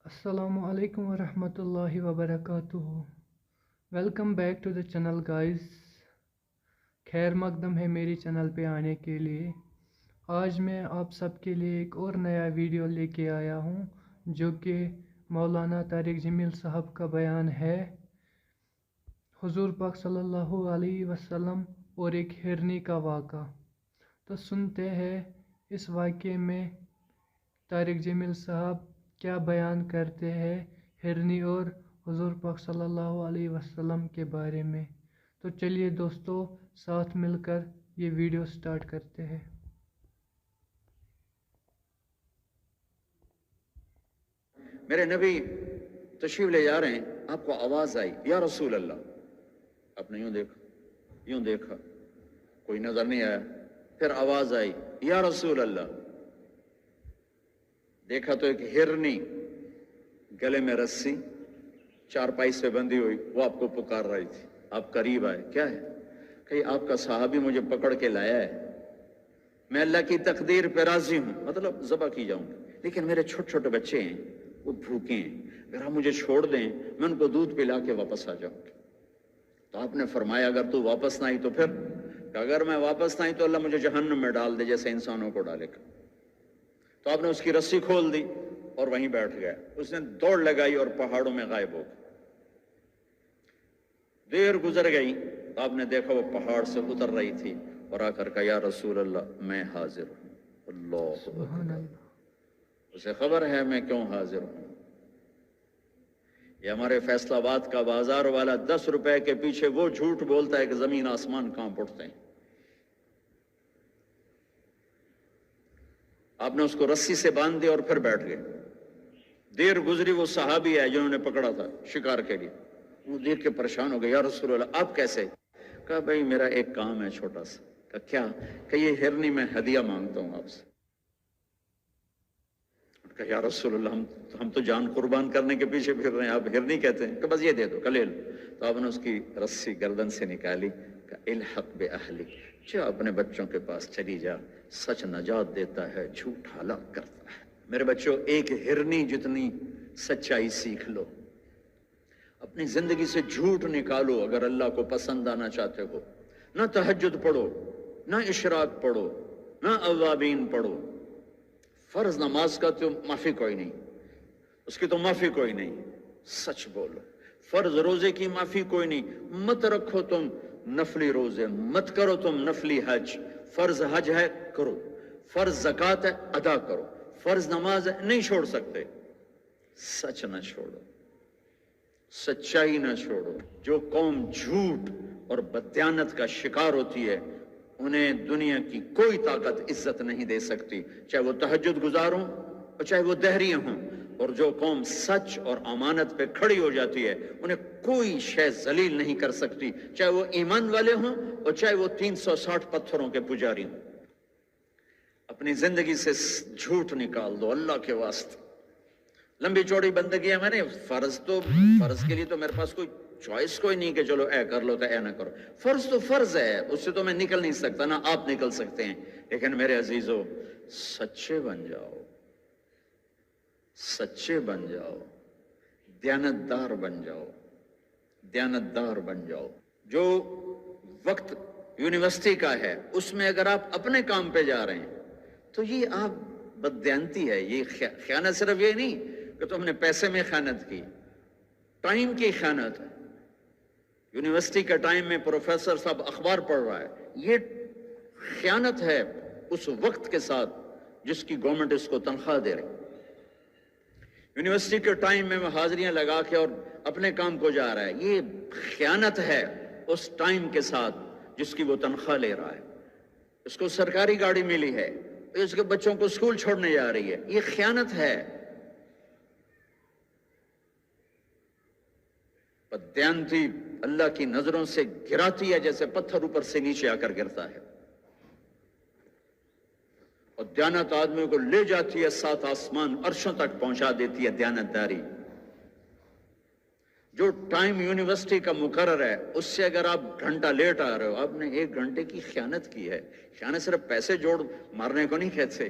Assalamu alaikum wa rahmatullahi wa barakatuhu. Welcome back to the channel guys. خیر مقدم ہے میری چینل پہ آنے کے لیے. آج میں آپ سب کے لیے ایک اور نیا ویڈیو لے کے آیا ہوں جو کہ مولانا طارق جمیل صاحب کا بیان ہے. حضور پاک صلی اللہ علیہ وسلم اور ایک ہرنی کا واقعہ. تو سنتے ہیں اس واقعے میں طارق جمیل صاحب کیا بیان کرتے ہیں ہرنی اور حضور پاک صلی اللہ علیہ وسلم کے بارے میں. تو چلیے دوستو ساتھ مل کر یہ ویڈیو سٹارٹ کرتے ہیں. میرے نبی تشریف لے جا رہے ہیں, آپ کو آواز آئی یا رسول اللہ. آپ نے یوں دیکھا کوئی نظر نہیں آیا. پھر آواز آئی یا رسول اللہ. دیکھا تو ایک ہرنی گلے میں رسی چارپائی سے بندھی ہوئی, وہ آپ کو پکار رہی تھی. آپ قریب آئے. کیا ہے؟ کہ آپ کا صحابی مجھے پکڑ کے لایا ہے, میں اللہ کی تقدیر پہ راضی ہوں, مطلب ذبح کی جاؤں گا, لیکن میرے چھوٹے چھوٹے بچے ہیں, وہ بھوکے ہیں, اگر آپ مجھے چھوڑ دیں میں ان کو دودھ پلا کے واپس آ جاؤں گا. تو آپ نے فرمایا اگر تو واپس نہ آئی تو پھر, کہ اگر میں واپس نہ آئی تو اللہ مجھے جہنم میں ڈال دے جیسے انسانوں کو ڈالے گا. تو آپ نے اس کی رسی کھول دی اور وہیں بیٹھ گیا. اس نے دوڑ لگائی اور پہاڑوں میں غائب ہو گیا. دیر گزر گئی تو آپ نے دیکھا وہ پہاڑ سے اتر رہی تھی اور آ کر کہا یا رسول اللہ میں حاضر ہوں. اللہ سبحان اللہ. اسے خبر ہے میں کیوں حاضر ہوں. یہ ہمارے فیصل آباد کا بازار والا 10 روپے کے پیچھے وہ جھوٹ بولتا ہے کہ زمین آسمان کانپ اٹھتے ہیں. آپ نے اس کو رسی سے باندھ دیا اور پھر بیٹھ گئے. دیر گزری, وہ صحابی ہے جنہوں نے پکڑا تھا شکار کے لیے, وہ دیکھ کے پریشان ہو گئے. یا رسول اللہ آپ کیسے؟ کہا بھائی میرا ایک کام ہے چھوٹا سا. کہا کیا؟ کہ یہ ہرنی میں ہدیہ مانگتا ہوں آپ سے. کہا یا رسول اللہ ہم تو جان قربان کرنے کے پیچھے پھر رہے ہیں, آپ ہرنی کہتے ہیں. کہ بس یہ دے دو, کلے لو. تو آپ نے اس کی رسی گردن سے نکالی. کہ الحق بأہلی, جا اپنے بچوں کے پاس چلی جا, سچ نجات دیتا ہے, جھوٹ ہلاک کرتا ہے. میرے بچوں ایک ہرنی جتنی سچائی سیکھ لو, اپنی زندگی سے جھوٹ نکالو اگر اللہ کو پسند آنا چاہتے ہو. نہ تہجد پڑھو, نہ اشراق پڑھو, نہ اوابین پڑھو. فرض نماز کا تو معافی کوئی نہیں, اس کی تو معافی کوئی نہیں, سچ بولو. فرض روزے کی معافی کوئی نہیں, مت رکھو تم نفلی روزے, مت کرو تم نفلی حج. فرض حج ہے کرو, فرض زکوٰۃ ہے ادا کرو, فرض نماز ہے نہیں چھوڑ سکتے. سچ نہ چھوڑو, سچائی نہ چھوڑو. جو قوم جھوٹ اور بددیانت کا شکار ہوتی ہے انہیں دنیا کی کوئی طاقت عزت نہیں دے سکتی, چاہے وہ تہجد گزار ہوں اور چاہے وہ دہریے ہوں. اور جو قوم سچ اور امانت پہ کھڑی ہو جاتی ہے انہیں کوئی شے ذلیل نہیں کر سکتی, چاہے وہ ایمان والے ہوں اور چاہے وہ 360 پتھروں کے پجاری ہوں. اپنی زندگی سے جھوٹ نکال دو اللہ کے واسطے. لمبی چوڑی بندگی ہے, میں نے فرض کے لیے تو میرے پاس کوئی چوائس کوئی نہیں کہ چلو اے کر لو تو اے نہ کرو. فرض تو فرض ہے, اس سے تو میں نکل نہیں سکتا, نہ آپ نکل سکتے ہیں. لیکن میرے عزیزو سچے بن جاؤ, سچے بن جاؤ, دیانتدار بن جاؤ, دیانتدار بن جاؤ. جو وقت یونیورسٹی کا ہے اس میں اگر آپ اپنے کام پہ جا رہے ہیں تو یہ آپ بددیانتی ہے. یہ خیانت صرف یہ نہیں کہ تم نے پیسے میں خیانت کی, ٹائم کی خیانت ہے. یونیورسٹی کا ٹائم میں پروفیسر صاحب اخبار پڑھ رہا ہے, یہ خیانت ہے اس وقت کے ساتھ جس کی گورنمنٹ اس کو تنخواہ دے رہی. یونیورسٹی کے ٹائم میں وہ حاضریاں لگا کے اور اپنے کام کو جا رہا ہے, یہ خیانت ہے اس ٹائم کے ساتھ جس کی وہ تنخواہ لے رہا ہے. اس کو سرکاری گاڑی ملی ہے, اس کے بچوں کو اسکول چھوڑنے جا رہی ہے, یہ خیانت ہے. بددیانتی اللہ کی نظروں سے گراتی ہے جیسے پتھر اوپر سے نیچے آ کر گرتا ہے, اور دیانت آدمی کو لے جاتی ہے 7 آسمان عرشوں تک پہنچا دیتی ہے دیانتداری. جو ٹائم یونیورسٹی کا مقرر ہے اس سے اگر آپ گھنٹہ لیٹ آ رہے ہو, آپ نے 1 گھنٹے کی خیانت کی ہے. خیانت صرف پیسے جوڑ مارنے کو نہیں کہتے,